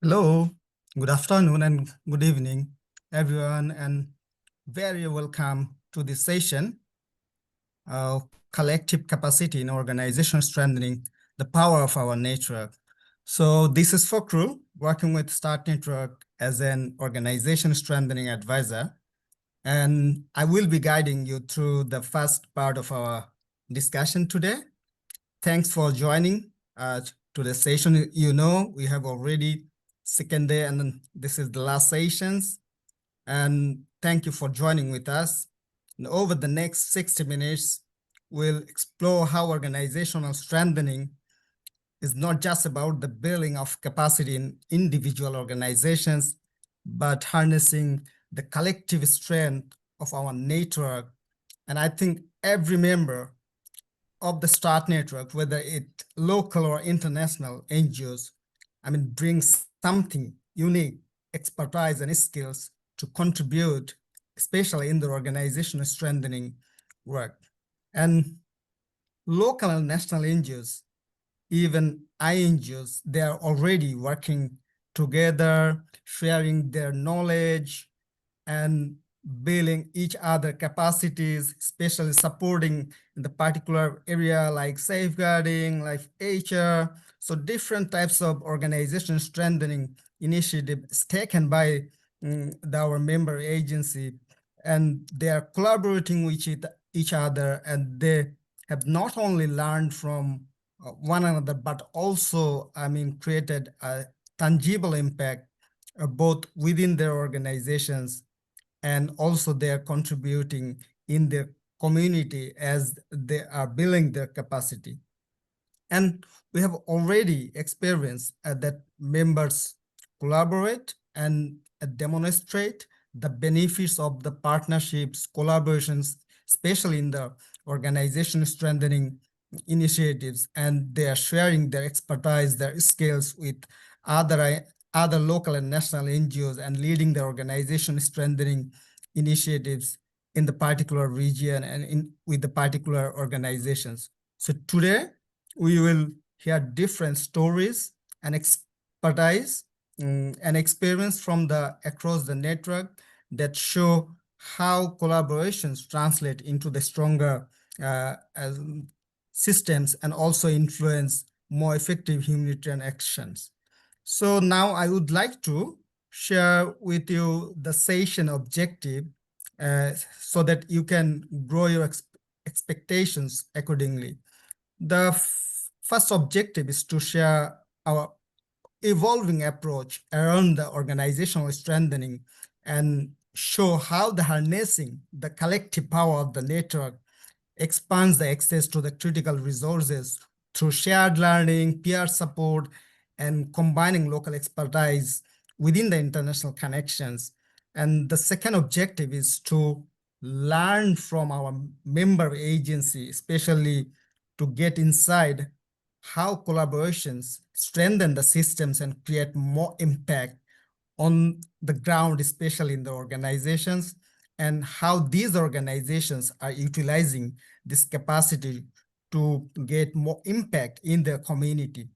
Hello, good afternoon and good evening, everyone, and very welcome to this session, Collective Capacity in Organization Strengthening the Power of Our Network. So this is Fokru, working with Start Network as an organization strengthening advisor, and I will be guiding you through the first part of our discussion today. Thanks for joining to the session. You know, we have already second day and then this is the last sessions. And thank you for joining with us. And over the next 60 minutes, we'll explore how organizational strengthening is not just about the building of capacity in individual organizations, but harnessing the collective strength of our network. And I think every member of the START network, whether it local or international NGOs, brings something unique, expertise and skills to contribute, especially in the organizational strengthening work. And local and national NGOs, even INGOs, they are already working together, sharing their knowledge and building each other capacities, especially supporting in the particular area like safeguarding, like HR. So different types of organization strengthening initiatives taken by our member agency, and they are collaborating with each other, and they have not only learned from one another, but also, created a tangible impact both within their organizations, and also they are contributing in the community as they are building their capacity. And we have already experienced that members collaborate and demonstrate the benefits of the partnerships, collaborations, especially in the organization strengthening initiatives, and they are sharing their expertise, their skills with other local and national NGOs and leading the organization strengthening initiatives in the particular region and with the particular organizations. So today, we will hear different stories and expertise and experience from across the network that show how collaborations translate into the stronger systems and also influence more effective humanitarian actions. So now I would like to share with you the session objective so that you can grow your expectations accordingly. The first objective is to share our evolving approach around the organizational strengthening and show how the harnessing the collective power of the network expands the access to the critical resources through shared learning, peer support, and combining local expertise within the international connections. And the second objective is to learn from our member agency, especially to get inside how collaborations strengthen the systems and create more impact on the ground, especially in the organizations, and how these organizations are utilizing this capacity to get more impact in their community.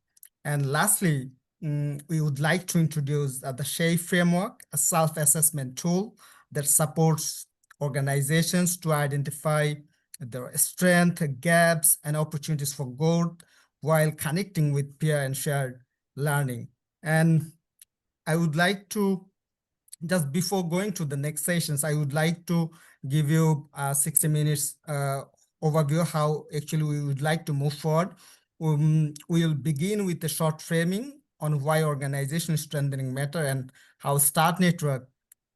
And lastly, we would like to introduce the SHAPE framework, a self-assessment tool that supports organizations to identify their strengths, gaps, and opportunities for growth while connecting with peer and shared learning. And I would like to, just before going to the next sessions, I would like to give you 60 minutes overview how actually we would like to move forward. We'll begin with a short framing on why organization strengthening matter and how START Network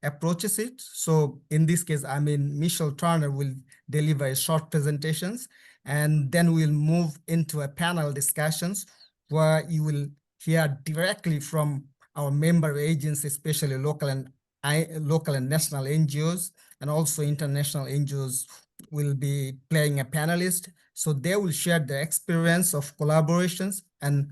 approaches it. So in this case, Michelle Turner will deliver short presentations, and then we'll move into a panel discussions where you will hear directly from our member agencies, especially local and national NGOs, and also international NGOs will be playing a panelist. So they will share their experience of collaborations and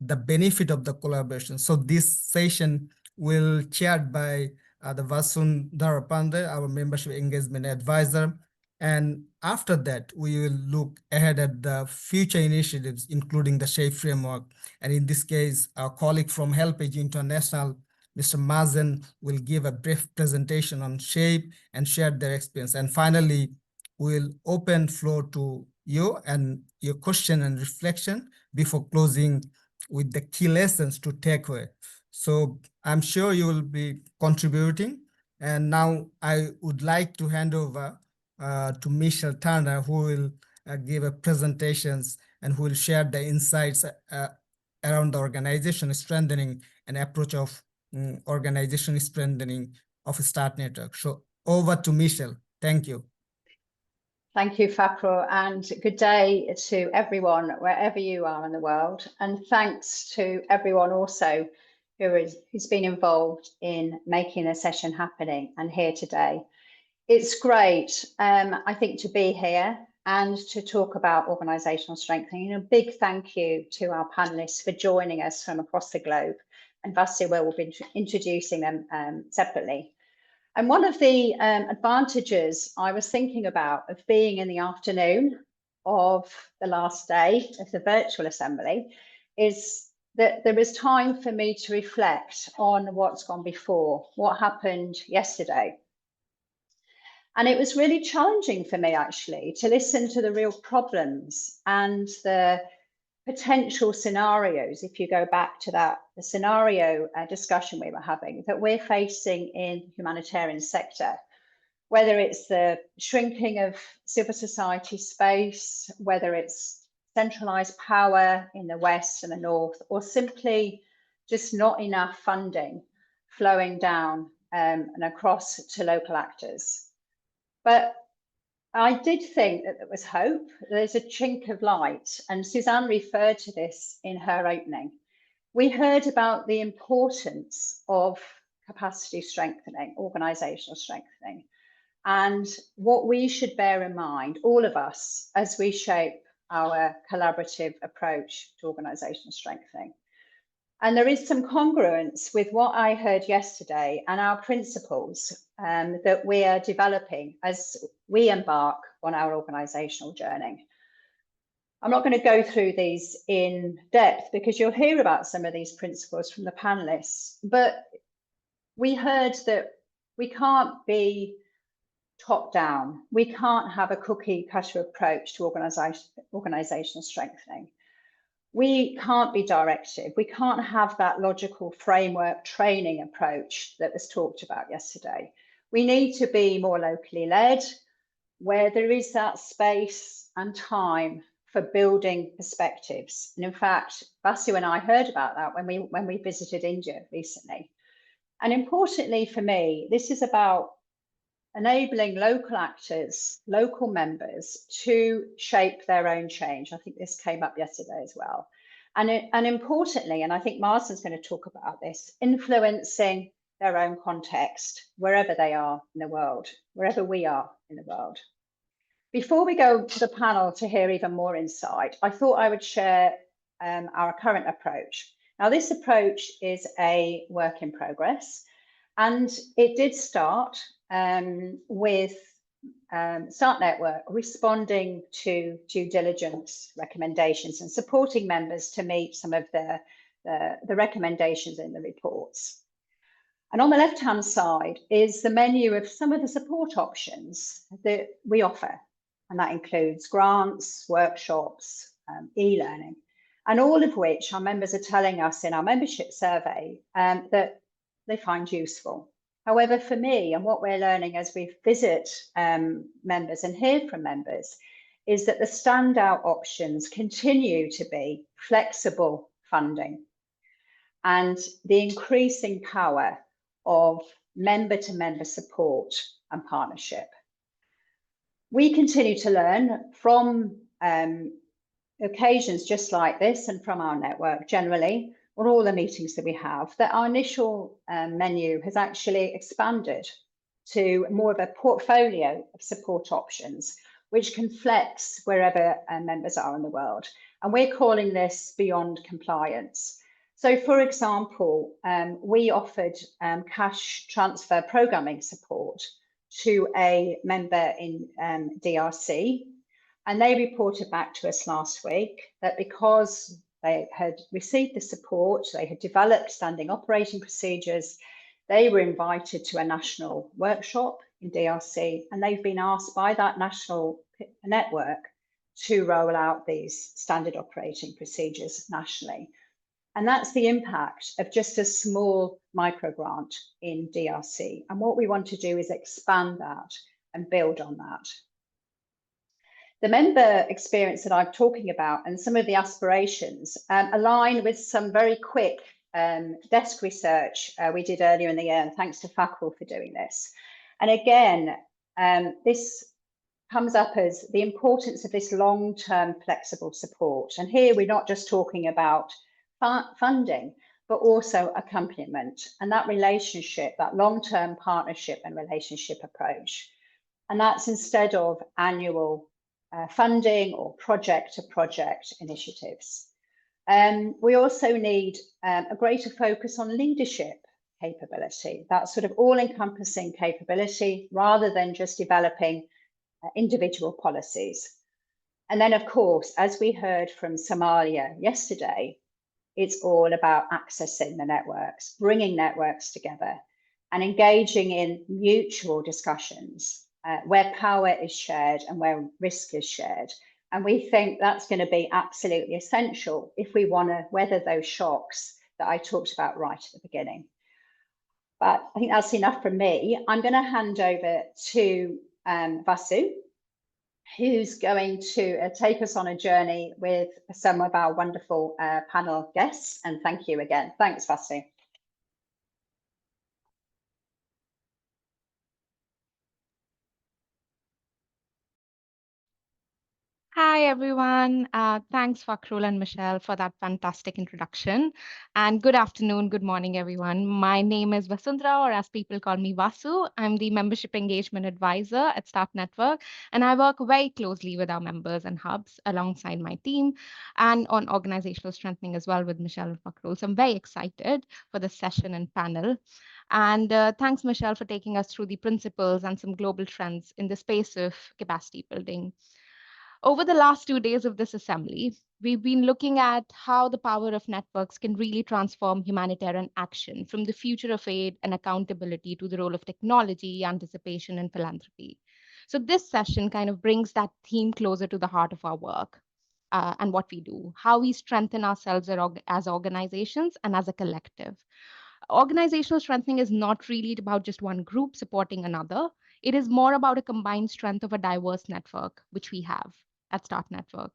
the benefit of the collaboration. So this session will chaired by the Vasun Dharapande, our membership engagement advisor, And after that, we will look ahead at the future initiatives, including the SHAPE framework. And in this case, our colleague from HelpAge International, Mr. Mazen, will give a brief presentation on SHAPE and share their experience. And finally, we'll open floor to you and your question and reflection before closing with the key lessons to take away. So I'm sure you will be contributing. And now I would like to hand over to Michelle Turner, who will give a presentations and who will share the insights around the organization strengthening and approach of organization strengthening of a START network. So over to Michelle. Thank you. Thank you, Fakro, and good day to everyone, wherever you are in the world. And thanks to everyone also who's been involved in making the session happening and here today. It's great, I think, to be here and to talk about organisational strengthening. And a big thank you to our panellists for joining us from across the globe. And Vasya will be introducing them separately. And one of the advantages I was thinking about of being in the afternoon of the last day of the virtual assembly is that there is time for me to reflect on what's gone before, what happened yesterday. And it was really challenging for me, actually, to listen to the real problems and the potential scenarios, if you go back to that, the scenario discussion we were having, that we're facing in the humanitarian sector, whether it's the shrinking of civil society space, whether it's centralized power in the West and the North, or simply just not enough funding flowing down and across to local actors. But I did think that there was hope. There's a chink of light, and Suzanne referred to this in her opening. We heard about the importance of capacity strengthening, organisational strengthening, and what we should bear in mind, all of us, as we shape our collaborative approach to organisational strengthening. And there is some congruence with what I heard yesterday and our principles that we are developing as we embark on our organisational journey. I'm not going to go through these in depth because you'll hear about some of these principles from the panellists, but we heard that we can't be top down. We can't have a cookie cutter approach to organisational strengthening. We can't be directive. We can't have that logical framework training approach that was talked about yesterday. We need to be more locally led, where there is that space and time for building perspectives. And in fact, Vasu and I heard about that when we visited India recently. And importantly for me, this is about enabling local actors, local members to shape their own change. I think this came up yesterday as well. And importantly, and I think Marsden's going to talk about this, influencing their own context, wherever they are in the world, wherever we are in the world. Before we go to the panel to hear even more insight, I thought I would share our current approach. Now, this approach is a work in progress, and it did start with START Network responding to due diligence recommendations and supporting members to meet some of the recommendations in the reports. And on the left-hand side is the menu of some of the support options that we offer. And that includes grants, workshops, e-learning, and all of which our members are telling us in our membership survey that they find useful. However, for me, and what we're learning as we visit members and hear from members, is that the standout options continue to be flexible funding and the increasing power of member-to-member support and partnership. We continue to learn from occasions just like this and from our network generally, on all the meetings that we have, that our initial menu has actually expanded to more of a portfolio of support options, which can flex wherever members are in the world. And we're calling this beyond compliance. So, for example, we offered cash transfer programming support to a member in DRC, and they reported back to us last week that because they had received the support, they had developed standing operating procedures, they were invited to a national workshop in DRC, and they've been asked by that national network to roll out these standard operating procedures nationally. And that's the impact of just a small micro grant in DRC. And what we want to do is expand that and build on that. The member experience that I'm talking about and some of the aspirations align with some very quick desk research we did earlier in the year, and thanks to Fakul for doing this. And again, this comes up as the importance of this long-term flexible support. And here we're not just talking about funding, but also accompaniment and that relationship, that long-term partnership and relationship approach. And that's instead of annual funding or project-to-project initiatives. We also need a greater focus on leadership capability, that sort of all-encompassing capability, rather than just developing individual policies. And then, of course, as we heard from Somalia yesterday, it's all about accessing the networks, bringing networks together, and engaging in mutual discussions where power is shared and where risk is shared. And we think that's going to be absolutely essential if we want to weather those shocks that I talked about right at the beginning. But I think that's enough from me. I'm going to hand over to Vasu, who's going to take us on a journey with some of our wonderful panel guests. And thank you again. Thanks, Vasu. Hi, everyone. Thanks, Fakrul and Michelle, for that fantastic introduction. And good afternoon, good morning, everyone. My name is Vasundhara, or as people call me, Vasu. I'm the Membership Engagement Advisor at Start Network, and I work very closely with our members and hubs alongside my team and on organizational strengthening as well with Michelle and Fakrul. So I'm very excited for this session and panel. And thanks, Michelle, for taking us through the principles and some global trends in the space of capacity building. Over the last 2 days of this assembly, we've been looking at how the power of networks can really transform humanitarian action, from the future of aid and accountability to the role of technology, anticipation, and philanthropy. So this session kind of brings that theme closer to the heart of our work and what we do, how we strengthen ourselves as organizations and as a collective. Organizational strengthening is not really about just one group supporting another. It is more about a combined strength of a diverse network, which we have at Start Network.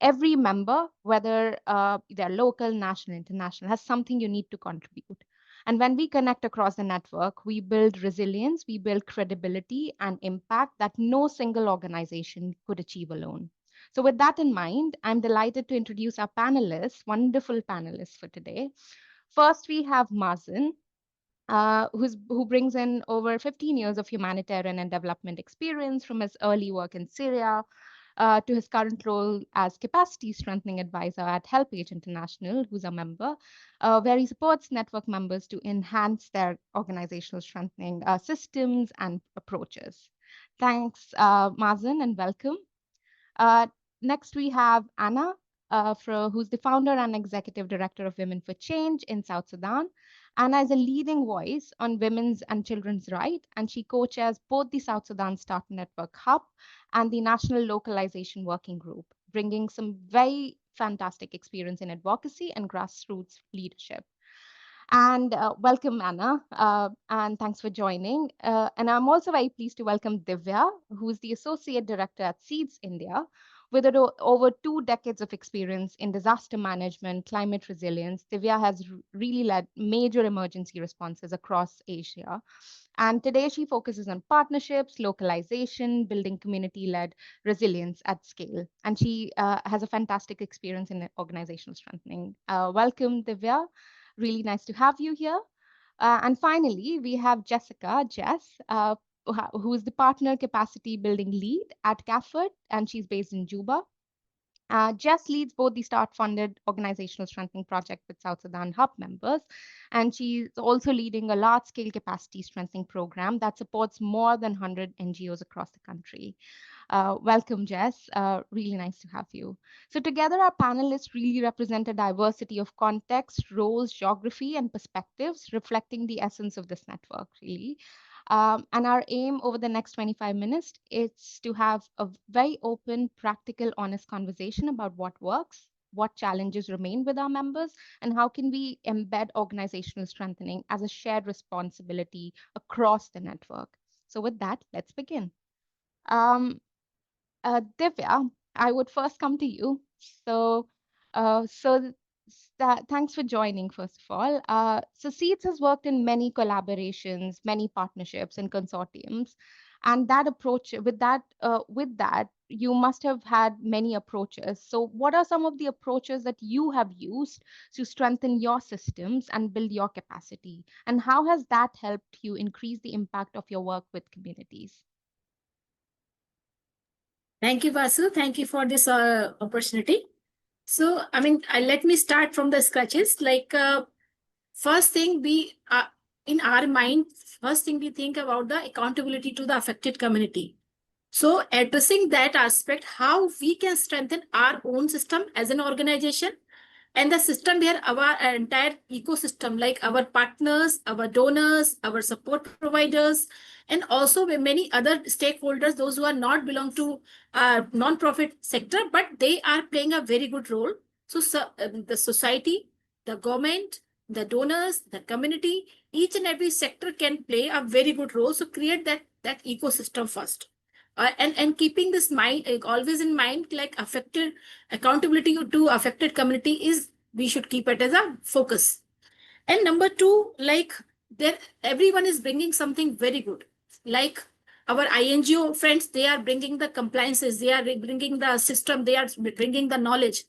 Every member, whether they're local, national, international, has something you need to contribute. And when we connect across the network, we build resilience, we build credibility and impact that no single organization could achieve alone. So with that in mind, I'm delighted to introduce our panelists, wonderful panelists for today. First, we have Mazen, who brings in over 15 years of humanitarian and development experience, from his early work in Syria to his current role as capacity strengthening advisor at HelpAge International, who's a member, where he supports network members to enhance their organizational strengthening systems and approaches. Thanks, Mazen, and welcome. Next, we have Anna, who's the founder and executive director of Women for Change in South Sudan. Anna is a leading voice on women's and children's rights, and she co-chairs both the South Sudan Start Network Hub and the National Localization Working Group, bringing some very fantastic experience in advocacy and grassroots leadership. And welcome, Anna, and thanks for joining. And I'm also very pleased to welcome Divya, who is the Associate Director at Seeds India, with over 2 decades of experience in disaster management, climate resilience. Divya has really led major emergency responses across Asia. And today she focuses on partnerships, localization, building community-led resilience at scale. And she has a fantastic experience in organizational strengthening. Welcome, Divya. Really nice to have you here. And finally, we have Jess, who is the partner capacity building lead at CAFOD, and she's based in Juba. Jess leads both the start-funded organizational strengthening project with South Sudan Hub members, and she's also leading a large-scale capacity strengthening program that supports more than 100 NGOs across the country. Welcome, Jess. Really nice to have you. So together, our panelists really represent a diversity of context, roles, geography, and perspectives, reflecting the essence of this network, really. And our aim over the next 25 minutes is to have a very open, practical, honest conversation about what works, what challenges remain with our members, and how can we embed organizational strengthening as a shared responsibility across the network. So with that, let's begin. Um, Divya, I would first come to you. So, thanks for joining, first of all. So Seeds has worked in many collaborations, many partnerships and consortiums, and that approach, with that, you must have had many approaches. So what are some of the approaches that you have used to strengthen your systems and build your capacity? And how has that helped you increase the impact of your work with communities? Thank you, Vasu. Thank you for this opportunity. So, let me start from the scratches. First thing in our mind, first thing we think about the accountability to the affected community. So addressing that aspect, how we can strengthen our own system as an organization and the system where our entire ecosystem, like our partners, our donors, our support providers, and also many other stakeholders, those who are not belong to non-profit sector, but they are playing a very good role. So the society, the government, the donors, the community, each and every sector can play a very good role. So create that ecosystem first. And keeping this mind always in mind, like accountability to affected community is, we should keep it as a focus. And number two, everyone is bringing something very good. Like our INGO friends, they are bringing the compliances, they are bringing the system, they are bringing the knowledge.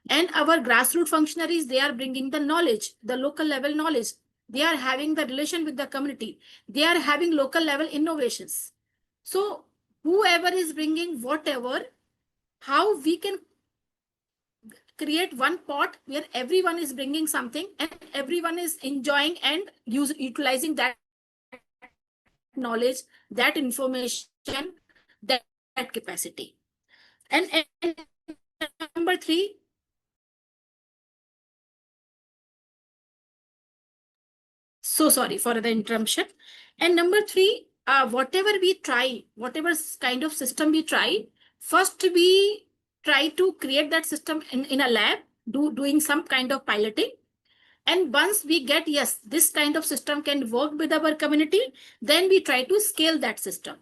And our grassroots functionaries, they are bringing the knowledge, the local level knowledge. They are having the relation with the community. They are having local level innovations. So whoever is bringing whatever, how we can create one pot where everyone is bringing something and everyone is enjoying and utilizing that knowledge, that information, that capacity. And number three, so sorry for the interruption. And number three, whatever we try, whatever kind of system we try, first we try to create that system in a lab, doing some kind of piloting. And once we get, yes, this kind of system can work with our community, then we try to scale that system.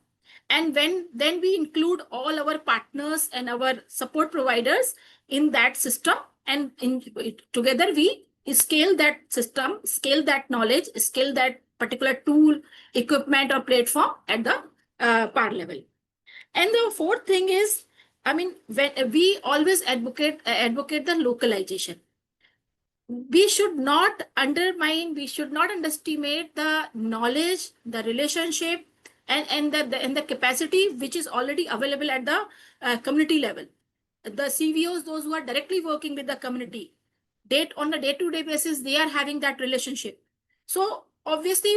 And then we include all our partners and our support providers in that system. And together we scale that system, scale that knowledge, scale that particular tool, equipment or platform at the par level. And the fourth thing is, when we always advocate the localization. We should not undermine, we should not underestimate the knowledge, the relationship, and the capacity which is already available at the community level. The CVOs, those who are directly working with the community, on a day-to-day basis, they are having that relationship. So obviously,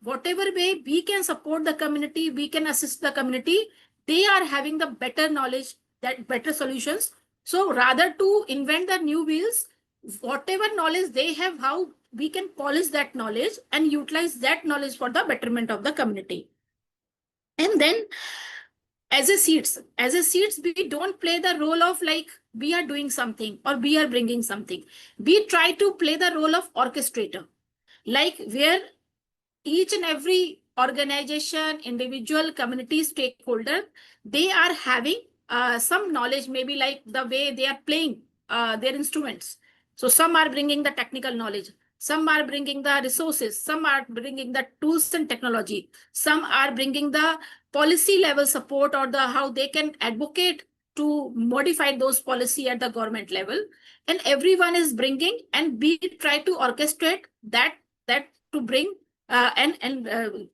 whatever way we can support the community, we can assist the community, they are having the better knowledge, that better solutions. So rather to invent the new wheels, whatever knowledge they have, how we can polish that knowledge and utilize that knowledge for the betterment of the community. And then as a seeds, we don't play the role of like we are doing something or we are bringing something. We try to play the role of orchestrator, like where each and every organization, individual, community, stakeholder, they are having some knowledge, maybe like the way they are playing their instruments. So some are bringing the technical knowledge, some are bringing the resources, some are bringing the tools and technology, some are bringing the policy level support or how they can advocate to modify those policy at the government level. And everyone is bringing, and we try to orchestrate that to bring and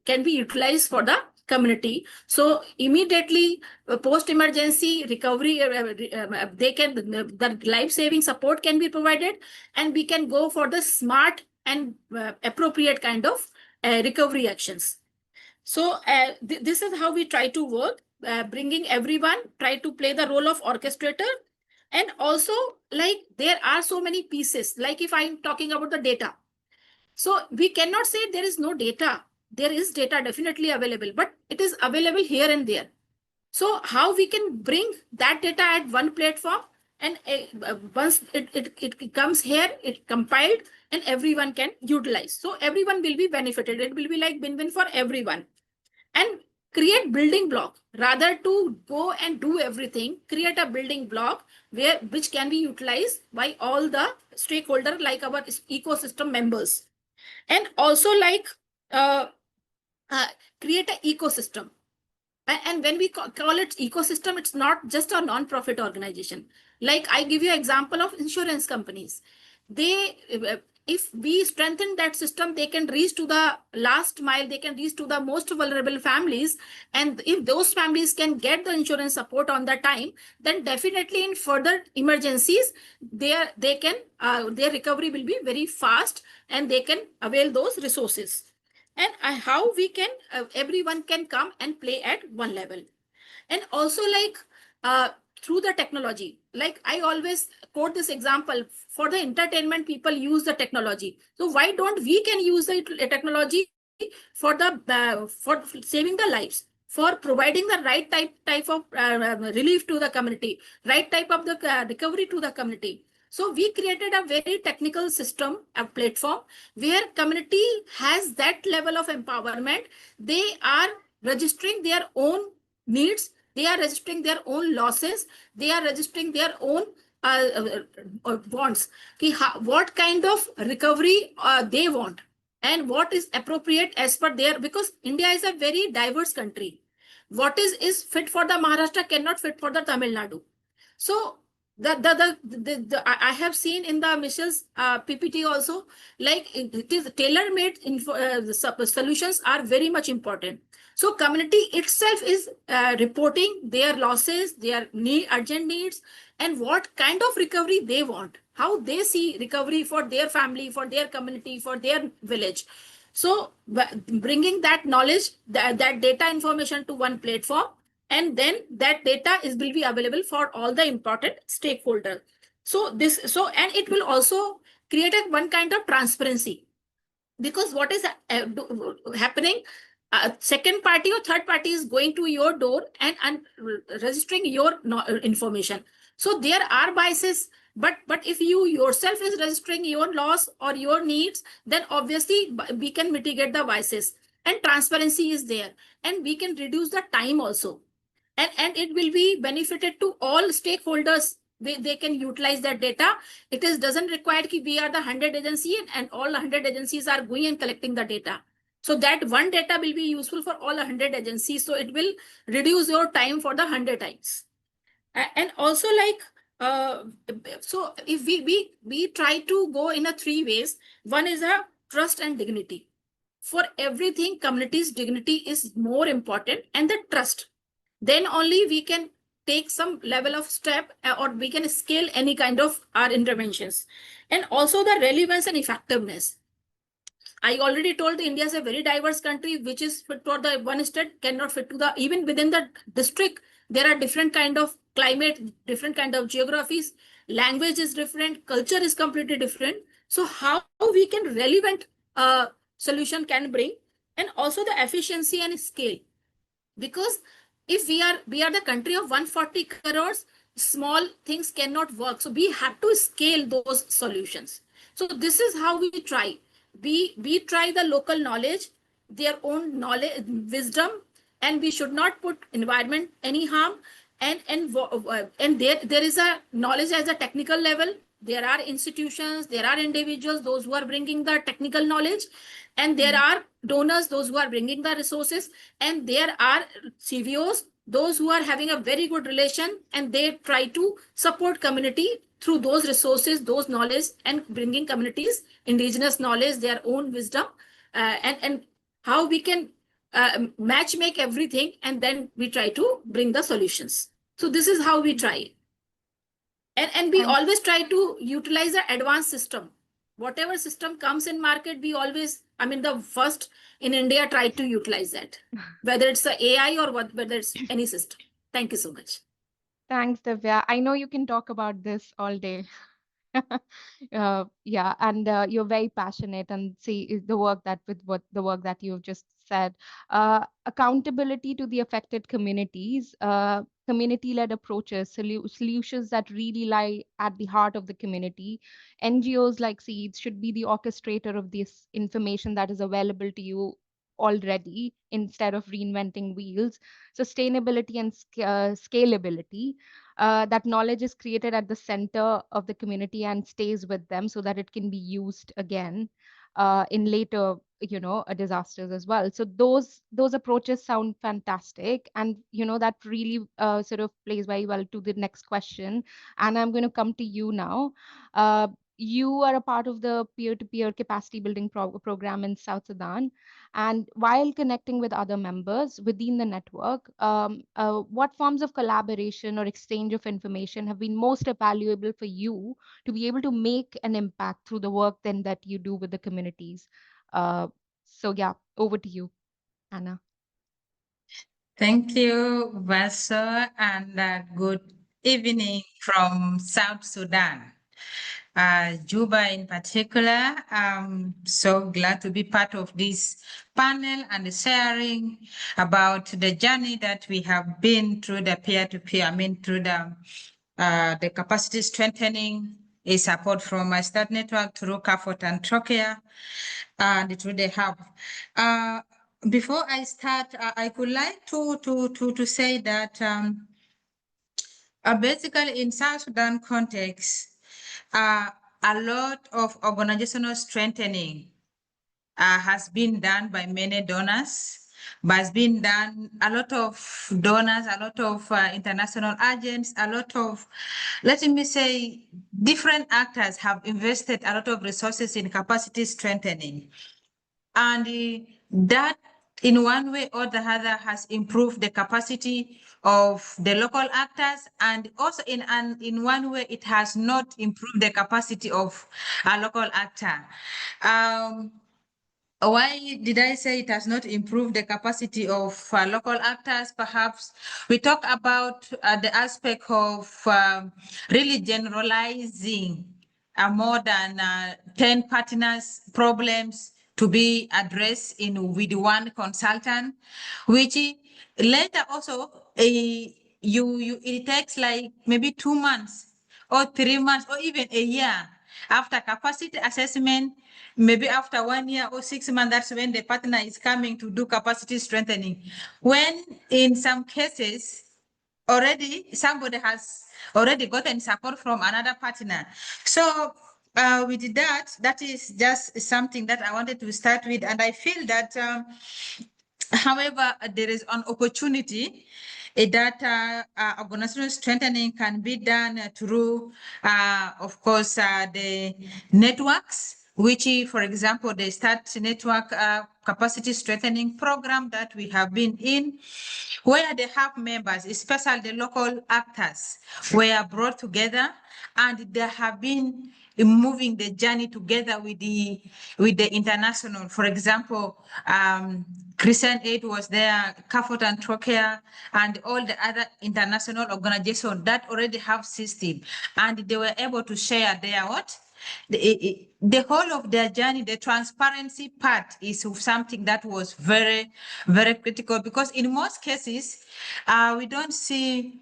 can be utilized for the community. So immediately post-emergency recovery, the life-saving support can be provided, and we can go for the smart and appropriate kind of recovery actions. So this is how we try to work, bringing everyone, try to play the role of orchestrator. And also, like, there are so many pieces, like if I'm talking about the data. So we cannot say there is no data. There is data definitely available, but it is available here and there. So how we can bring that data at one platform, and once it comes here, it compiled, and everyone can utilize. So everyone will be benefited. It will be like win-win for everyone. And create building block, rather to go and do everything, create a building block which can be utilized by all the stakeholders, like our ecosystem members. And also, like, create an ecosystem. And when we call it ecosystem, it's not just a non-profit organization. Like, I give you an example of insurance companies. They, if we strengthen that system, they can reach to the last mile, they can reach to the most vulnerable families. And if those families can get the insurance support on the time, then definitely in further emergencies, their recovery will be very fast, and they can avail those resources. And how we can, everyone can come and play at one level. And also, like, through the technology, like I always quote this example, for the entertainment, people use the technology. So why don't we can use the technology for the for saving the lives, for providing the right type of relief to the community, right type of the recovery to the community. So we created a very technical system, a platform, where community has that level of empowerment. They are registering their own needs, they are registering their own losses, they are registering their own wants. What kind of recovery they want, and what is appropriate as per their, because India is a very diverse country. What is fit for the Maharashtra cannot fit for the Tamil Nadu. So I have seen in the Michelle's PPT also, like it is tailor-made solutions are very much important. So community itself is reporting their losses, their urgent needs, and what kind of recovery they want, how they see recovery for their family, for their community, for their village. So bringing that knowledge, that data information to one platform, and then that data will be available for all the important stakeholders. So and it will also create one kind of transparency, because what is happening, second party or third party is going to your door and registering your information. So there are biases, but if you yourself is registering your loss or your needs, then obviously we can mitigate the biases, and transparency is there, and we can reduce the time also. And it will be benefited to all stakeholders. They can utilize that data. It doesn't require that we are the 100 agency and all 100 agencies are going and collecting the data. So that one data will be useful for all 100 agencies. So it will reduce your time for the 100 times. And also, like, so if we try to go in a 3 ways. One is a trust and dignity. For everything, community's dignity is more important, and the trust. Then only we can take some level of step, or we can scale any kind of our interventions. And also the relevance and effectiveness. I already told India is a very diverse country, which is fit for the one state cannot fit to the, even within the district, there are different kind of climate, different kind of geographies, language is different, culture is completely different. So how we can relevant solution can bring, and also the efficiency and scale. Because if we are the country of 140 crores, small things cannot work. So we have to scale those solutions. So this is how we try. We try the local knowledge, their own knowledge, wisdom, and we should not put environment any harm. And there is a knowledge as a technical level. There are institutions, there are individuals, those who are bringing the technical knowledge, and there are donors, those who are bringing the resources, and there are CVOs, those who are having a very good relation, and they try to support community through those resources, those knowledge, and bringing communities indigenous knowledge, their own wisdom, and how we can match make everything, and then we try to bring the solutions. So this is how we try. And we always try to utilize the advanced system. Whatever system comes in market, we always, the first in India tried to utilize that, whether it's the AI or whether it's any system. Thank you so much. Thanks, Divya. I know you can talk about this all day. Yeah, and you're very passionate and see the work that the work that you've just said. Accountability to the affected communities, community-led approaches, solutions that really lie at the heart of the community. NGOs like Seeds should be the orchestrator of this information that is available to you already instead of reinventing wheels. Sustainability and scalability, that knowledge is created at the center of the community and stays with them so that it can be used again in later disasters as well. So those approaches sound fantastic, and that really sort of plays very well to the next question. And I'm going to come to you now. You are a part of the peer-to-peer capacity building program in South Sudan. And while connecting with other members within the network, what forms of collaboration or exchange of information have been most valuable for you to be able to make an impact through the work then that you do with the communities? So yeah, over to you, Anna. Thank you, Vaso, and good evening from South Sudan. Juba in particular, I'm so glad to be part of this panel and sharing about the journey that we have been through the peer-to-peer, through the capacity strengthening, a support from my START network through CAFOT and Trocare, and through the hub. Before I start, I would like to say that basically in South Sudan context, a lot of organizational strengthening has been done by many donors, but has been done a lot of donors, a lot of international agents, a lot of, let me say, different actors have invested a lot of resources in capacity strengthening. And that in one way or the other has improved the capacity of the local actors, and also in one way it has not improved the capacity of a local actor. Why did I say it has not improved the capacity of local actors? Perhaps we talk about the aspect of really generalizing more than 10 partners' problems to be addressed with one consultant, which later also it takes like maybe 2 months or 3 months or even a year after capacity assessment. Maybe after 1 year or 6 months, that's when the partner is coming to do capacity strengthening. When in some cases, already somebody has already gotten support from another partner. So with that is just something that I wanted to start with. And I feel that, however, there is an opportunity that organizational strengthening can be done through, of course, the networks, which, for example, the START network capacity strengthening program that we have been in, where they have members, especially the local actors, were brought together, and they have been moving the journey together with the international. For example, Christian Aid was there, CAFOT and Trocare, and all the other international organizations that already have system, and they were able to share their the whole of their journey. The transparency part is something that was very, very critical, because in most cases, we don't see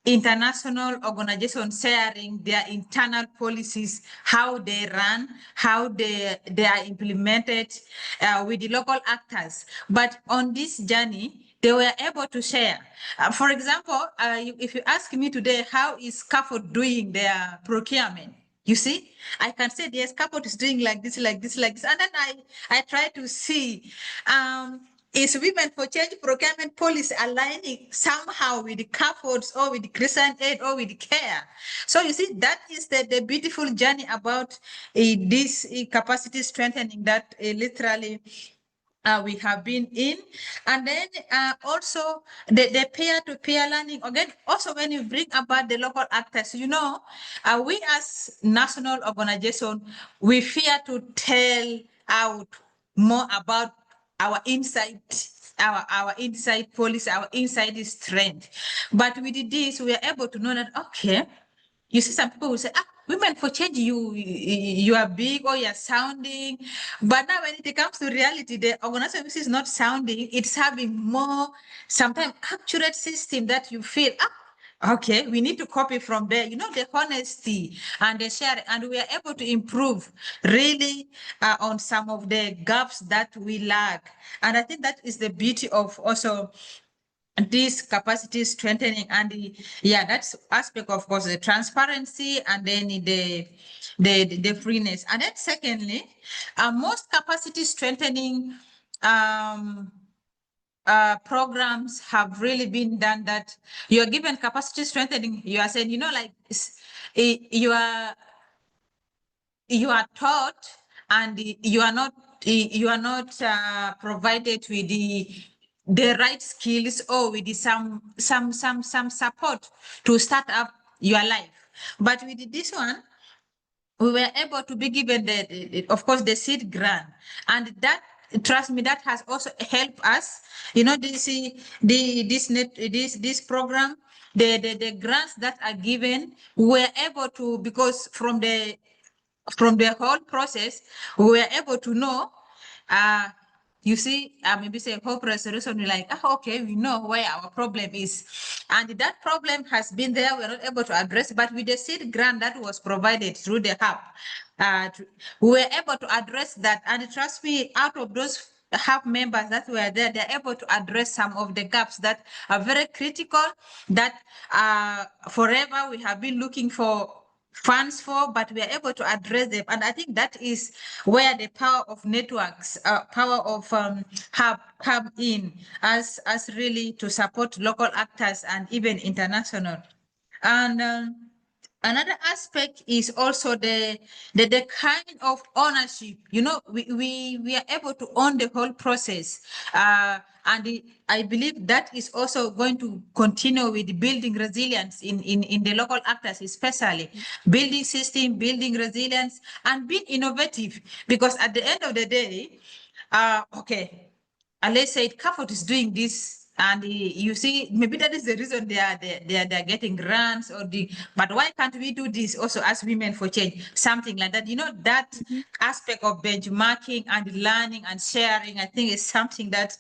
international organizations sharing their internal policies, how they run, how they are implemented with the local actors. But on this journey, they were able to share. For example, if you ask me today, how is CAFOT doing their procurement? You see, I can say yes, CAFOT is doing like this, like this, like this. And then I try to see, is Women for Change procurement policy aligning somehow with the CAFOTs or with the Christian Aid or with the CARE? So you see, that is the beautiful journey about this capacity strengthening that literally we have been in. And then also the peer-to-peer learning. Again, also when you bring about the local actors, we as national organization, we fear to tell out more about our insight, our inside policy, our inside strength. But with this, we are able to know that, okay, you see some people will say, women for change, you are big or you're sounding. But now when it comes to reality, the organization is not sounding, it's having more, sometimes accurate system that you feel, okay, we need to copy from there, the honesty and the sharing, and we are able to improve really on some of the gaps that we lack. And I think that is the beauty of also this capacity strengthening, and that's aspect, of course, the transparency, and then the freeness. And then secondly, most capacity strengthening programs have really been done that you're given capacity strengthening, you are saying, you are taught, and you are not provided with the right skills, or with some support to start up your life. But with this one, we were able to be given of course, the seed grant, and that, trust me, that has also helped us. This program, the grants that are given, we were able to, because from the whole process, we were able to know, maybe say hope resolution, we're like, okay, we know where our problem is. And that problem has been there, we're not able to address, but with the seed grant that was provided through the hub, we were able to address that. And trust me, out of those hub members that were there, they're able to address some of the gaps that are very critical, that forever we have been looking for funds for, but we are able to address them. And I think that is where the power of networks, power of hub come in, as really to support local actors and even international. And another aspect is also the kind of ownership. We are able to own the whole process, and I believe that is also going to continue with building resilience in the local actors, especially building system, building resilience, and being innovative. Because at the end of the day, okay, and let's say CAFOT is doing this, and you see, maybe that is the reason they are getting grants, but why can't we do this also as Women for Change? Something like that. That aspect of benchmarking and learning and sharing, I think, is something that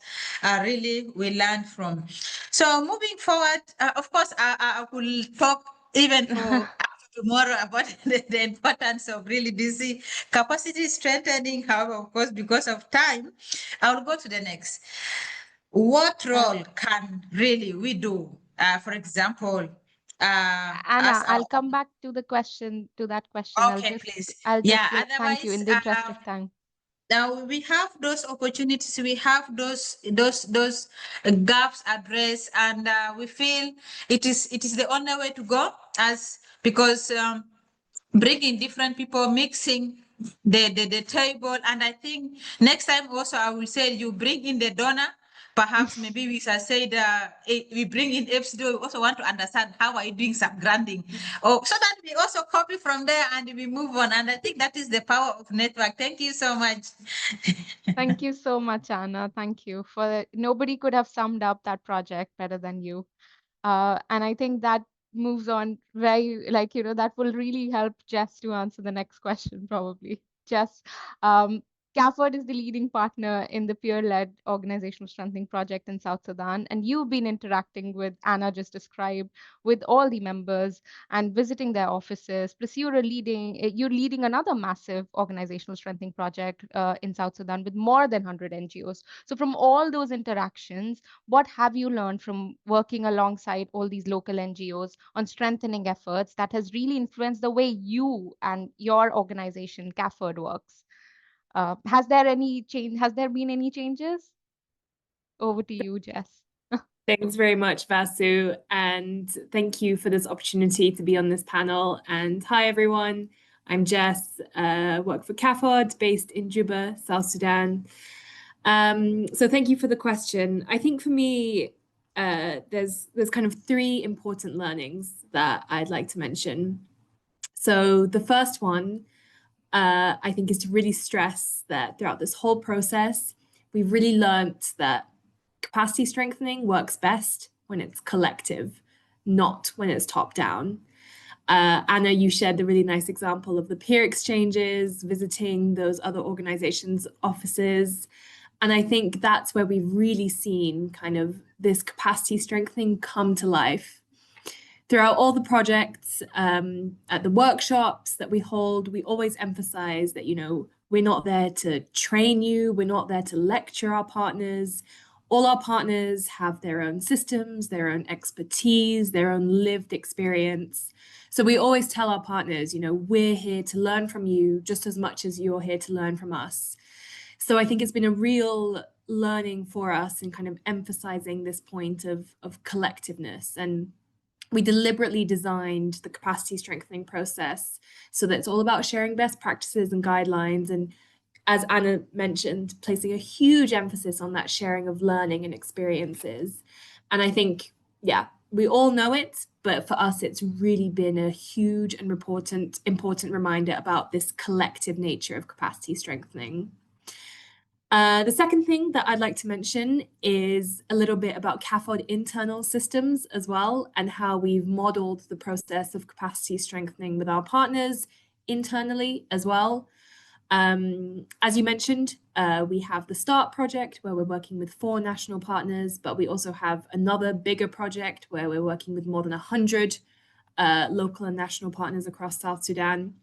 really we learn from. So moving forward, of course, I will talk even for tomorrow about the importance of really this capacity strengthening. However, of course, because of time, I will go to the next. What role can really we do? For example, Anna, I'll come back to that question. Okay, please. Thank you in the interest of time. Now we have those opportunities, we have those gaps addressed, and we feel it is the only way to go, because bringing different people, mixing the table. And I think next time also I will say, you bring in the donor. Perhaps maybe we shall say that we bring in FCDO. We also want to understand how are you doing some granting, so that we also copy from there and we move on. And I think that is the power of network. Thank you so much. Thank you so much, Anna. Thank you nobody could have summed up that project better than you. And I think that moves on very, that will really help Jess to answer the next question, probably. Jess, CAFOD is the leading partner in the peer-led organizational strengthening project in South Sudan, and you've been interacting with, Anna just described, with all the members and visiting their offices. Plus, you're leading another massive organizational strengthening project in South Sudan with more than 100 NGOs. So from all those interactions, what have you learned from working alongside all these local NGOs on strengthening efforts that has really influenced the way you and your organization, CAFOD, works? Has there been any changes? Over to you, Jess. Thanks very much, Vasu, and thank you for this opportunity to be on this panel. And hi, everyone. I'm Jess, work for CAFOD, based in Juba, South Sudan. So thank you for the question. I think for me, there's kind of three important learnings that I'd like to mention. So the first one, I think, is to really stress that throughout this whole process, we've really learnt that capacity strengthening works best when it's collective, not when it's top down. Anna, you shared the really nice example of the peer exchanges, visiting those other organizations' offices. And I think that's where we've really seen kind of this capacity strengthening come to life. Throughout all the projects, at the workshops that we hold, we always emphasize that, we're not there to train you, we're not there to lecture our partners. All our partners have their own systems, their own expertise, their own lived experience. So we always tell our partners, we're here to learn from you just as much as you're here to learn from us. So I think it's been a real learning for us in kind of emphasizing this point of collectiveness. And we deliberately designed the capacity strengthening process so that it's all about sharing best practices and guidelines. And as Anna mentioned, placing a huge emphasis on that sharing of learning and experiences. And I think, we all know it, but for us, it's really been a huge and important reminder about this collective nature of capacity strengthening. The second thing that I'd like to mention is a little bit about CAFOD internal systems as well, and how we've modeled the process of capacity strengthening with our partners internally as well. As you mentioned, we have the START project where we're working with 4 national partners, but we also have another bigger project where we're working with more than 100 local and national partners across South Sudan.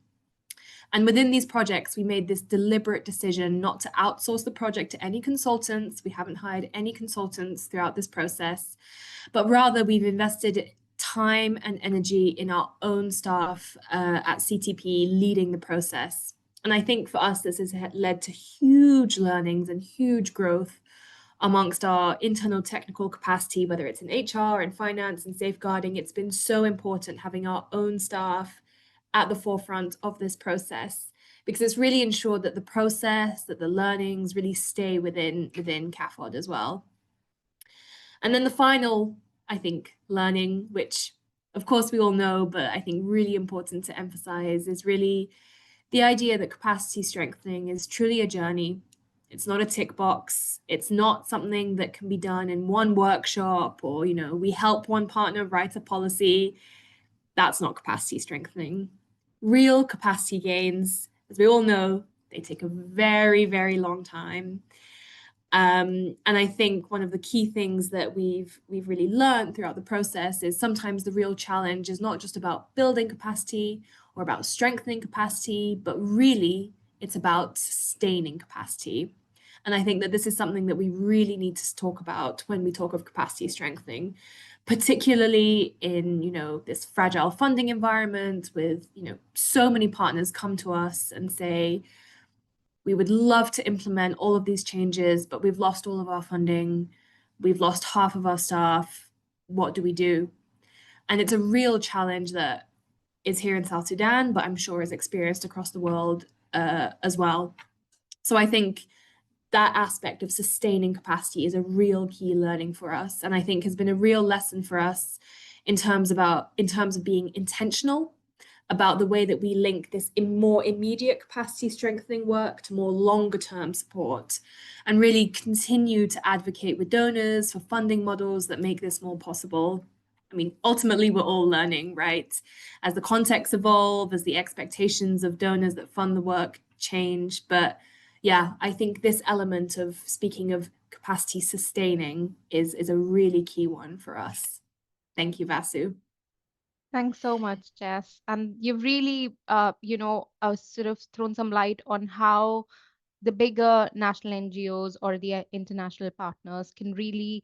And within these projects, we made this deliberate decision not to outsource the project to any consultants. We haven't hired any consultants throughout this process, but rather we've invested time and energy in our own staff at CTP leading the process. And I think for us, this has led to huge learnings and huge growth amongst our internal technical capacity, whether it's in HR and finance and safeguarding. It's been so important having our own staff at the forefront of this process, because it's really ensured that the process, that the learnings really stay within CAFOD as well. And then the final, I think, learning, which of course we all know, but I think really important to emphasize, is really the idea that capacity strengthening is truly a journey. It's not a tick box. It's not something that can be done in one workshop or, we help one partner write a policy. That's not capacity strengthening. Real capacity gains, as we all know, they take a very, very long time. And I think one of the key things that we've really learned throughout the process is sometimes the real challenge is not just about building capacity or about strengthening capacity, but really it's about sustaining capacity. And I think that this is something that we really need to talk about when we talk of capacity strengthening, particularly in, this fragile funding environment with, so many partners come to us and say, we would love to implement all of these changes, but we've lost all of our funding. We've lost half of our staff. What do we do? And it's a real challenge that is here in South Sudan, but I'm sure is experienced across the world as well. So I think that aspect of sustaining capacity is a real key learning for us, and I think has been a real lesson for us in terms of being intentional about the way that we link this more immediate capacity strengthening work to more longer term support, and really continue to advocate with donors for funding models that make this more possible. I mean, ultimately, we're all learning, right? As the contexts evolve, as the expectations of donors that fund the work change. But yeah, I think this element of speaking of capacity sustaining is a really key one for us. Thank you, Vasu. Thanks so much, Jess. And you've really, sort of thrown some light on how the bigger national NGOs or the international partners can really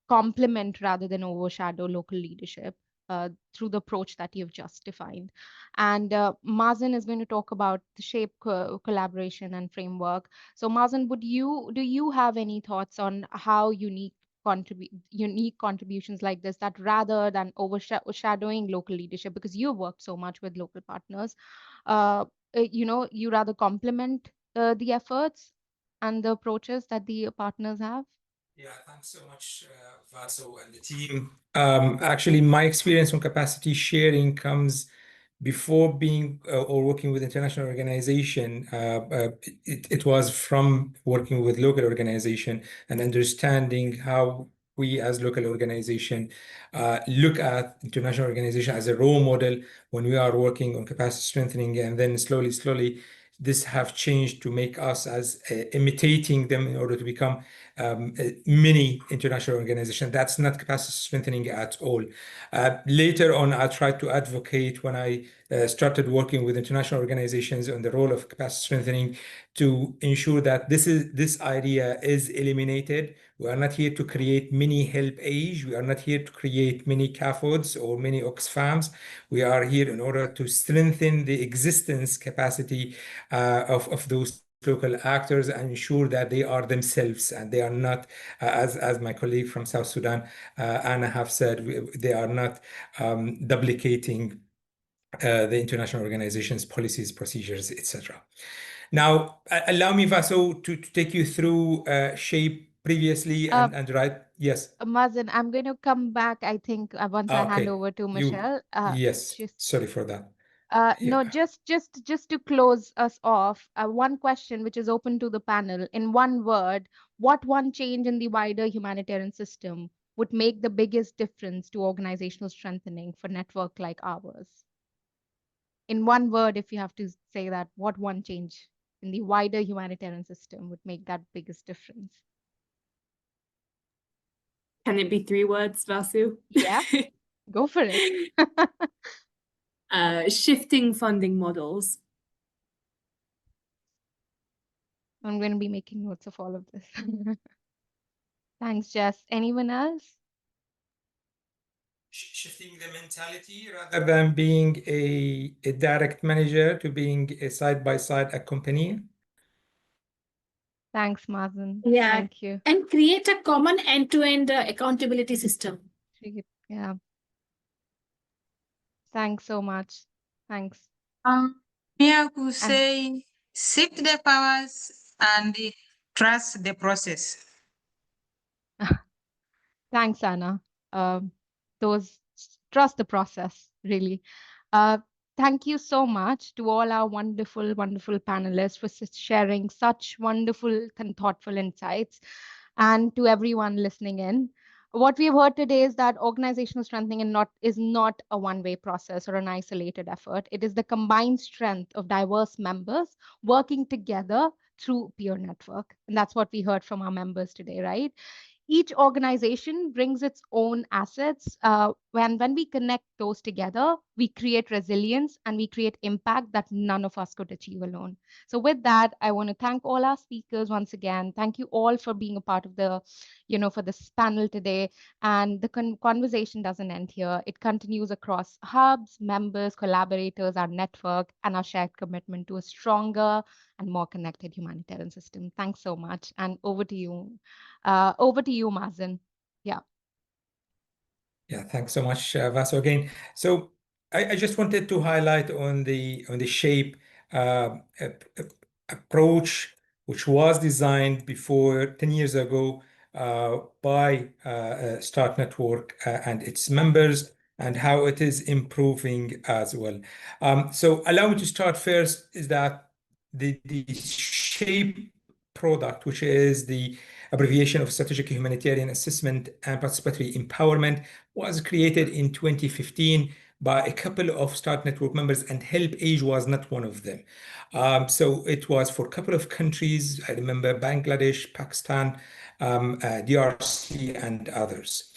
complement rather than overshadow local leadership through the approach that you've just defined. And Mazen is going to talk about the shape collaboration and framework. So Mazen, do you have any thoughts on how unique contributions like this, that rather than overshadowing local leadership, because you've worked so much with local partners, you rather complement the efforts and the approaches that the partners have? Yeah, thanks so much, Vaso and the team. Actually, my experience on capacity sharing comes before being or working with international organization. It was from working with local organization and understanding how we as local organization look at international organization as a role model when we are working on capacity strengthening, and then slowly this have changed to make us as imitating them in order to become many international organizations. That's not capacity strengthening at all. Later on, I tried to advocate when I started working with international organizations on the role of capacity strengthening to ensure that this idea is eliminated. We are not here to create many help age. We are not here to create many CAFODs or many Oxfams. We are here in order to strengthen the existence capacity of those local actors and ensure that they are themselves and they are not, as my colleague from South Sudan, Anna, have said, they are not duplicating the international organization's policies, procedures, etc. Now, allow me, Vaso, to take you through SHAPE previously and right. Yes. Mazen, I'm going to come back, I think, once I hand Okay. over to Michelle. Yes. Just Sorry for that. no, just to close us off, one question which is open to the panel. In one word, what one change in the wider humanitarian system would make the biggest difference to organizational strengthening for network like ours? In one word, if you have to say that, what one change in the wider humanitarian system would make that biggest difference? Can it be 3 words, Vasu? Yeah, go for it. Shifting funding models. I'm going to be making notes of all of this. Thanks, Jess. Anyone else? Shifting the mentality rather than being a direct manager to being a side-by-side accompanying. Thanks, Mazen. Yeah. Thank you. And create a common end-to-end accountability system. Yeah. Thanks so much. Thanks. Mia could say, shift the powers and trust the process. Thanks, Anna. Trust the process, really. Thank you so much to all our wonderful, wonderful panelists for sharing such wonderful and thoughtful insights, and to everyone listening in. What we've heard today is that organizational strengthening is not a one-way process or an isolated effort. It is the combined strength of diverse members working together through peer network. And that's what we heard from our members today, right? Each organization brings its own assets. When we connect those together, we create resilience and we create impact that none of us could achieve alone. So with that, I want to thank all our speakers once again. Thank you all for being a part of the, for this panel today. And the conversation doesn't end here. It continues across hubs, members, collaborators, our network, and our shared commitment to a stronger and more connected humanitarian system. Thanks so much. And over to you. Over to you, Mazen. Yeah. Yeah, thanks so much, Vaso, again. So I just wanted to highlight on the SHAPE approach, which was designed before 10 years ago by START Network and its members, and how it is improving as well. So allow me to start first is that the SHAPE product, which is the abbreviation of Strategic Humanitarian Assessment and Participatory Empowerment, was created in 2015 by a couple of START Network members, and Help Age was not one of them. So it was for a couple of countries. I remember Bangladesh, Pakistan, DRC, and others.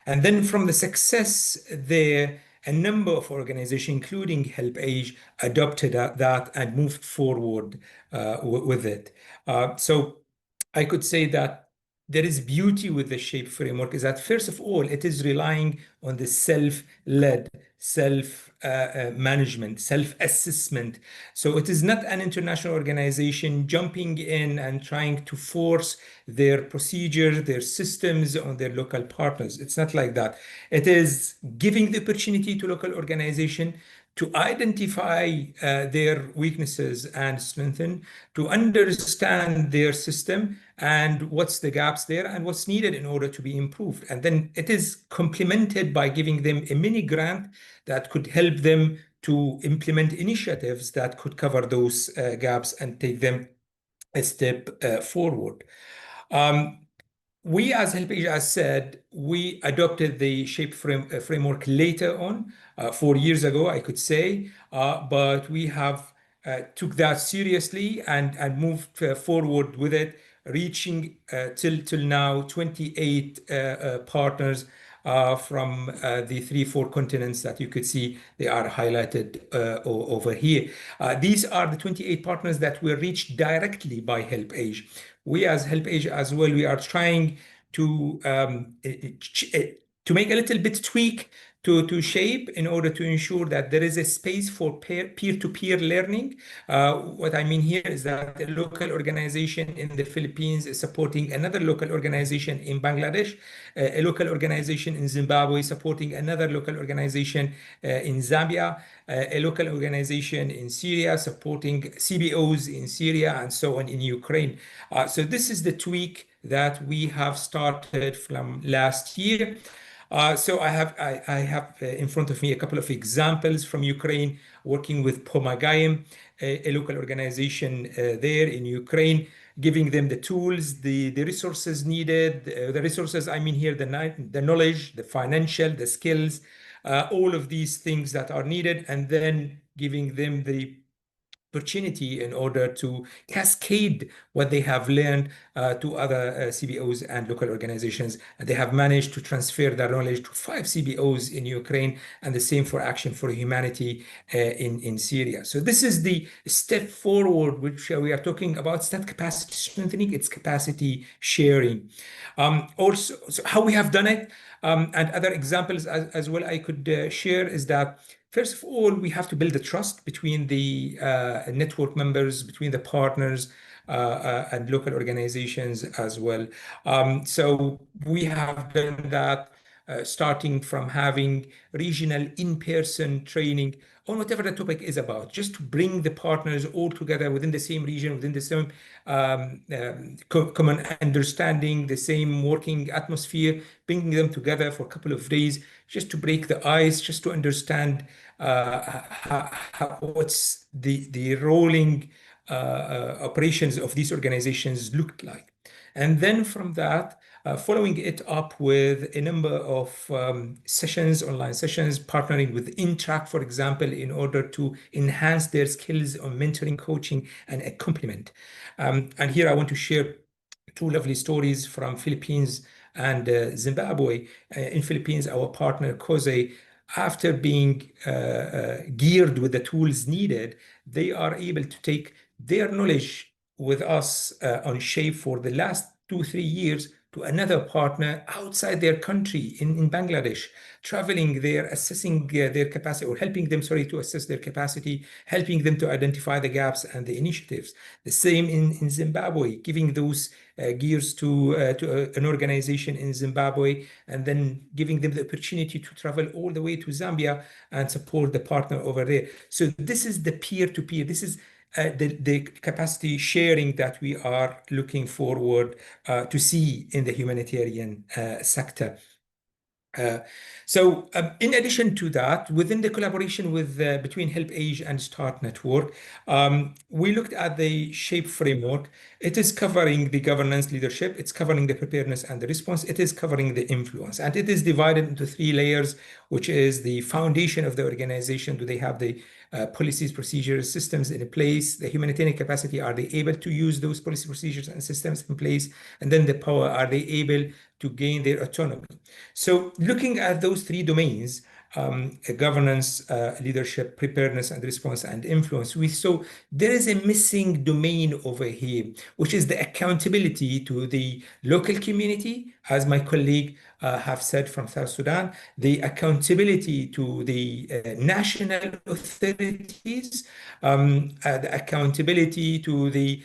And then from the success there, a number of organizations, including Help Age, adopted that and moved forward with it. So I could say that there is beauty with the SHAPE framework is that, first of all, it is relying on the self-led, self-management, self-assessment. So it is not an international organization jumping in and trying to force their procedures, their systems on their local partners. It's not like that. It is giving the opportunity to local organization to identify their weaknesses and strengthen, to understand their system and what's the gaps there and what's needed in order to be improved. And then it is complemented by giving them a mini grant that could help them to implement initiatives that could cover those gaps and take them a step forward. We as HelpAge, as said, we adopted the SHAPE framework later on, 4 years ago, I could say, but we have took that seriously and moved forward with it, reaching till now 28 partners from the 3-4 continents that you could see they are highlighted over here. These are the 28 partners that were reached directly by HelpAge. We as HelpAge as well, we are trying to make a little bit tweak to SHAPE in order to ensure that there is a space for peer-to-peer learning. What I mean here is that a local organization in the Philippines is supporting another local organization in Bangladesh, a local organization in Zimbabwe supporting another local organization in Zambia, a local organization in Syria supporting CBOs in Syria, and so on in Ukraine. So this is the tweak that we have started from last year. So I have in front of me a couple of examples from Ukraine, working with Pomagaim, a local organization there in Ukraine, giving them the tools, the resources needed. The resources, I mean here, the knowledge, the financial, the skills, all of these things that are needed, and then giving them the opportunity in order to cascade what they have learned to other CBOs and local organizations. And they have managed to transfer their knowledge to 5 CBOs in Ukraine, and the same for Action for Humanity in Syria. So this is the step forward, which we are talking about. It's not capacity strengthening, it's capacity sharing. Also, so how we have done it, and other examples as well I could share is that, first of all, we have to build the trust between the network members, between the partners and local organizations as well. So we have done that, starting from having regional in-person training on whatever the topic is about, just to bring the partners all together within the same region, within the same common understanding, the same working atmosphere, bringing them together for a couple of days, just to break the ice, just to understand what's the rolling operations of these organizations looked like. And then from that, following it up with a number of sessions, online sessions, partnering with Intrack, for example, in order to enhance their skills on mentoring, coaching, and a complement. And here I want to share 2 lovely stories from Philippines and Zimbabwe. In Philippines, our partner COSE, after being geared with the tools needed, they are able to take their knowledge with us on SHAPE for the last 2-3 years to another partner outside their country in Bangladesh, traveling there, assessing their capacity, or helping them, to assess their capacity, helping them to identify the gaps and the initiatives. The same in Zimbabwe, giving those gears to an organization in Zimbabwe, and then giving them the opportunity to travel all the way to Zambia and support the partner over there. So this is the peer-to-peer. This is the capacity sharing that we are looking forward to see in the humanitarian sector. So in addition to that, within the collaboration between HelpAge and START Network, we looked at the SHAPE framework. It is covering the governance leadership, it's covering the preparedness and the response, it is covering the influence, and it is divided into 3 layers, which is the foundation of the organization. Do they have the policies, procedures, systems in place? The humanitarian capacity, are they able to use those policy, procedures, and systems in place? And then the power, are they able to gain their autonomy? So looking at those 3 domains, governance, leadership, preparedness and response, and influence, we saw there is a missing domain over here, which is the accountability to the local community, as my colleague have said from South Sudan, the accountability to the national authorities, the accountability to the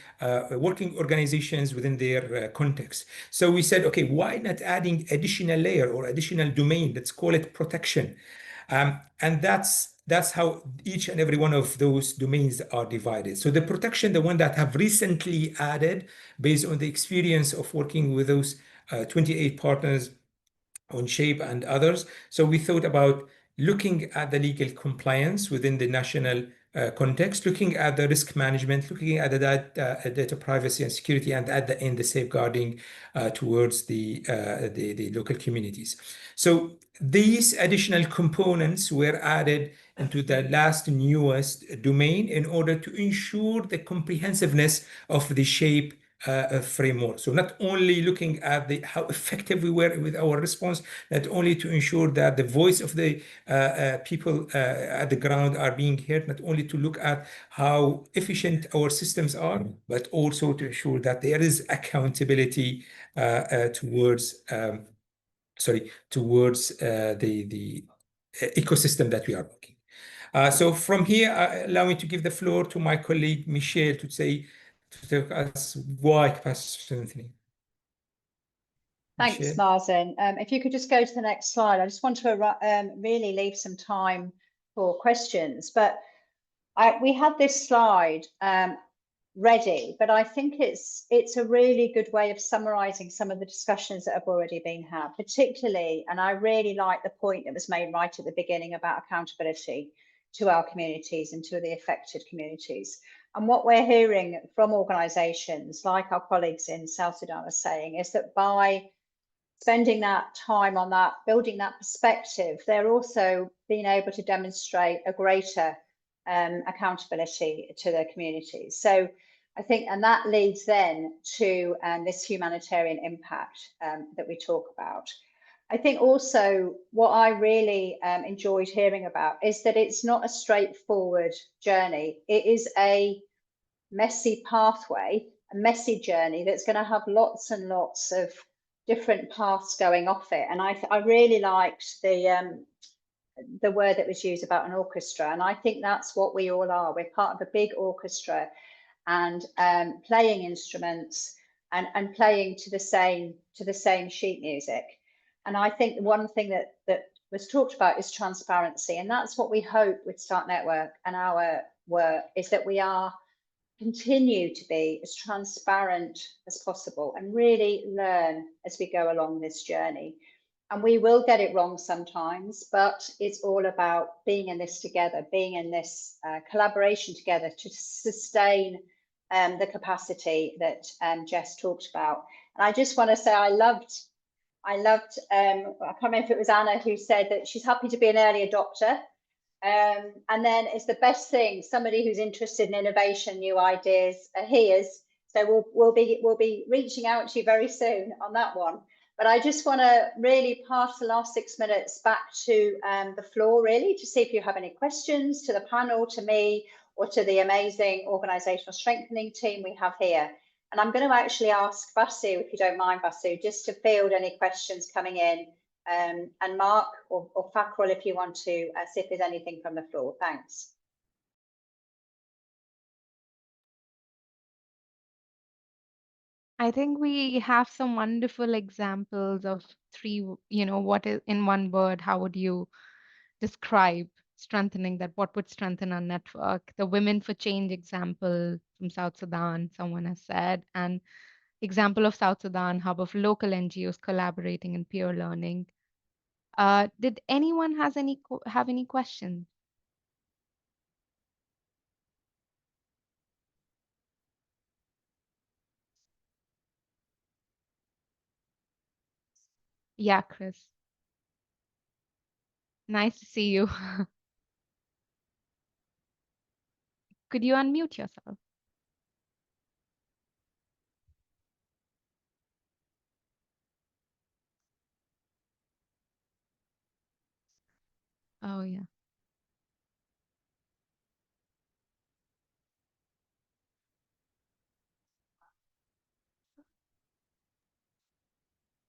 working organizations within their context. So we said, okay, why not adding additional layer or additional domain? Let's call it protection. And that's that's how each and every one of those domains are divided. So the protection, the one that have recently added based on the experience of working with those 28 partners on SHAPE and others. So we thought about looking at the legal compliance within the national context, looking at the risk management, looking at the data privacy and security, and at the end, the safeguarding towards the local communities. So these additional components were added into the last newest domain in order to ensure the comprehensiveness of the SHAPE framework. So not only looking at how effective we were with our response, not only to ensure that the voice of the people at the ground are being heard, not only to look at how efficient our systems are, but also to ensure that there is accountability towards the ecosystem that we are working. So from here, allow me to give the floor to my colleague Michelle to tell us why capacity strengthening. Thanks, Michelle? Martin. If you could just go to the next slide. I just want to really leave some time for questions. But we had this slide ready, but I think it's a really good way of summarising some of the discussions that have already been had, particularly, and I really like the point that was made right at the beginning about accountability to our communities and to the affected communities. And what we're hearing from organisations like our colleagues in South Sudan are saying is that by spending that time on that, building that perspective, they're also being able to demonstrate a greater accountability to their communities. So I think, and that leads then to this humanitarian impact that we talk about. I think also what I really enjoyed hearing about is that it's not a straightforward journey. It is a messy pathway, a messy journey that's going to have lots and lots of different paths going off it. And I really liked the word that was used about an orchestra. And I think that's what we all are. We're part of a big orchestra and playing instruments and playing to the same sheet music. And I think one thing that was talked about is transparency. And that's what we hope with Start Network and our work, is that we continue to be as transparent as possible and really learn as we go along this journey. And we will get it wrong sometimes, but it's all about being in this together, being in this collaboration together to sustain the capacity that Jess talked about. And I just want to say I loved, I can't remember if it was Anna who said that she's happy to be an early adopter. And then it's the best thing, somebody who's interested in innovation, new ideas, he is. So we'll be reaching out to you very soon on that one. But I just want to really pass the last 6 minutes back to the floor, really, to see if you have any questions to the panel, to me, or to the amazing organisational strengthening team we have here. And I'm going to actually ask Vasu, if you don't mind, Vasu, just to field any questions coming in. And Mark or Fakrul, if you want to see if there's anything from the floor. Thanks. I think we have some wonderful examples of three, what is in one word, how would you describe strengthening that? What would strengthen our network? The Women for Change example from South Sudan, someone has said, and example of South Sudan, hub of local NGOs collaborating and peer learning. Did anyone have any questions? Yeah, Chris. Nice to see you. Could you unmute yourself? Oh, yeah.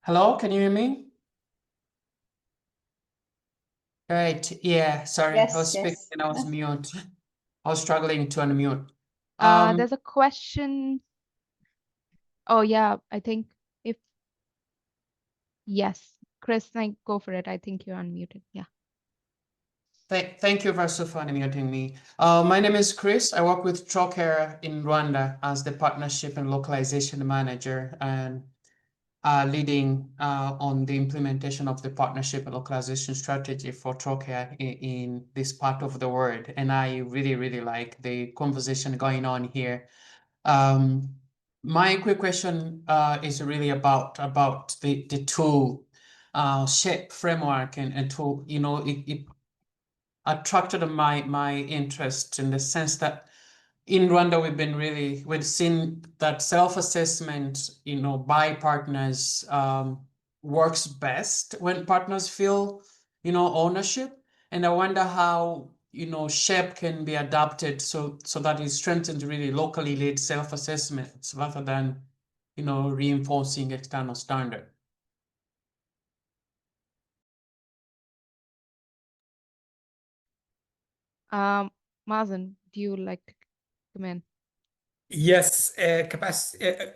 Hello, can you hear me? Right, yeah, sorry, I was speaking and I was mute. I was struggling to unmute. There's a question. Oh, yeah, I think yes, Chris, go for it. I think you're unmuted. Yeah. Thank you, Vasu, for unmuting me. My name is Chris. I work with Trocare in Rwanda as the Partnership and Localization Manager and leading on the implementation of the Partnership and Localization Strategy for Trocare in this part of the world. And I really, really like the conversation going on here. My quick question is really about the tool, shape framework and tool. You know, it attracted my interest in the sense that in Rwanda we've seen that self-assessment, you know, by partners works best when partners feel, you know, ownership. And I wonder how, you know, SHAPE can be adapted so that it strengthens really locally led self-assessments rather than, you know, reinforcing external standard. Mazen, do you like to come in? Yes,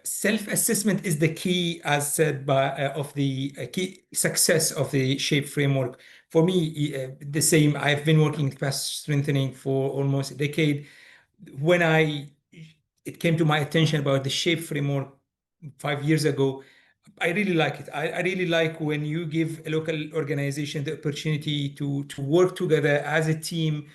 self-assessment is the key, as said by of the key success of the SHAPE framework. For me, the same. I've been working in capacity strengthening for almost a decade. When it came to my attention about the SHAPE framework 5 years ago, I really like it. I really like when you give a local organization the opportunity to work together as a team.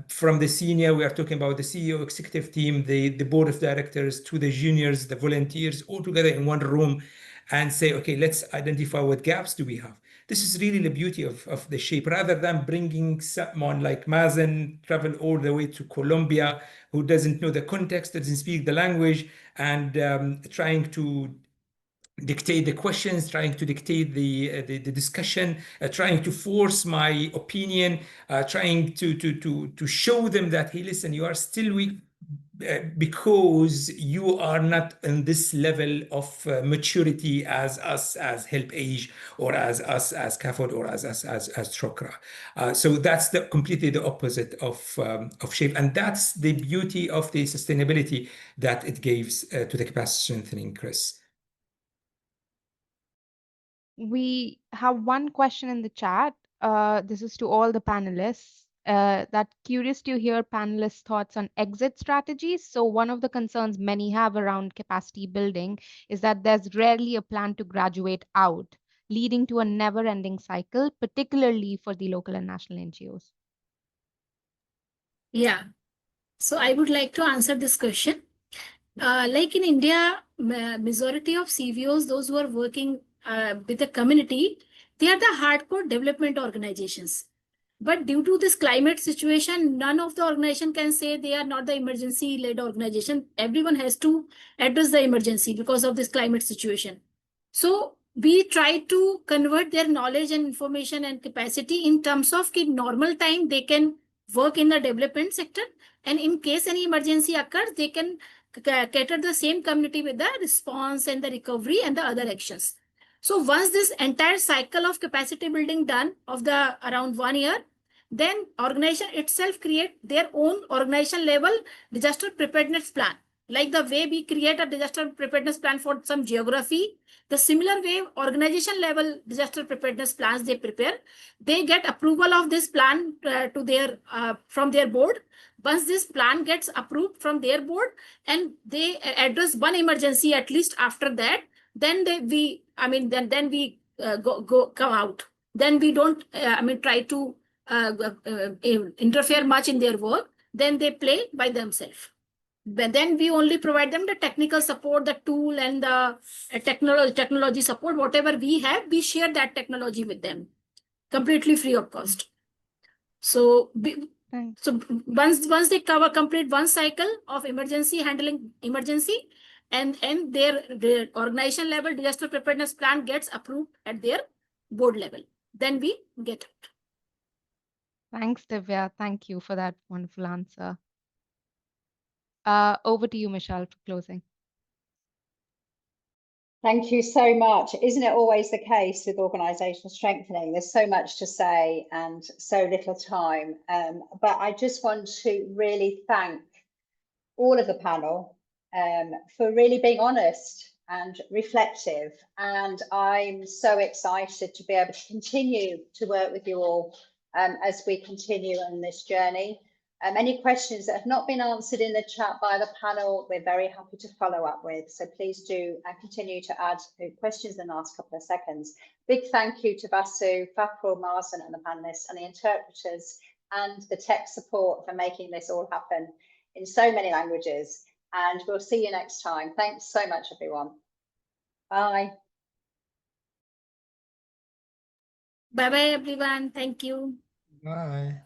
From the senior, we are talking about the CEO, executive team, the board of directors, to the juniors, the volunteers, all together in one room, and say, okay, let's identify what gaps do we have. This is really the beauty of the SHAPE, rather than bringing someone like Mazen travel all the way to Colombia, who doesn't know the context, doesn't speak the language, and trying to dictate the questions, trying to dictate the discussion, trying to force my opinion, trying to show them that, hey, listen, you are still weak because you are not in this level of maturity as us as Help Age, or as us as CAFOD, or as us as Trocare. So that's completely the opposite of SHAPE, and that's the beauty of the sustainability that it gives to the capacity strengthening, Chris. We have one question in the chat. This is to all the panelists. That curious to hear panelists' thoughts on exit strategies. So one of the concerns many have around capacity building is that there's rarely a plan to graduate out, leading to a never-ending cycle, particularly for the local and national NGOs. Yeah, so I would like to answer this question. Like in India, majority of CVOs, those who are working with the community, they are the hardcore development organizations. But due to this climate situation, none of the organization can say they are not the emergency-led organization. Everyone has to address the emergency because of this climate situation. So we try to convert their knowledge and information and capacity in terms of in normal time, they can work in the development sector. And in case any emergency occurs, they can cater the same community with the response and the recovery and the other actions. So once this entire cycle of capacity building done of the around 1 year, then organization itself create their own organization level disaster preparedness plan. Like the way we create a disaster preparedness plan for some geography, the similar way organization level disaster preparedness plans they prepare, they get approval of this plan to their from their board. Once this plan gets approved from their board and they address one emergency at least after that, then we come out. Then we don't try to interfere much in their work. Then they play by themselves. But then we only provide them the technical support, the tool, and the technology support. Whatever we have, we share that technology with them, completely free of cost. So once they complete one cycle of emergency handling emergency, and their organization level disaster preparedness plan gets approved at their board level, then we get it. Thanks, Divya. Thank you for that wonderful answer. Over to you, Michelle, for closing. Thank you so much. Isn't it always the case with organisational strengthening? There's so much to say and so little time. But I just want to really thank all of the panel for really being honest and reflective. And I'm so excited to be able to continue to work with you all as we continue on this journey. Any questions that have not been answered in the chat by the panel, we're very happy to follow up with. So please do continue to add questions in the last couple of seconds. Big thank you to Vasu, Fakrul, Marsden and the panelists and the interpreters and the tech support for making this all happen in so many languages. And we'll see you next time. Thanks so much, everyone. Bye. Bye bye, everyone. Thank you. Bye.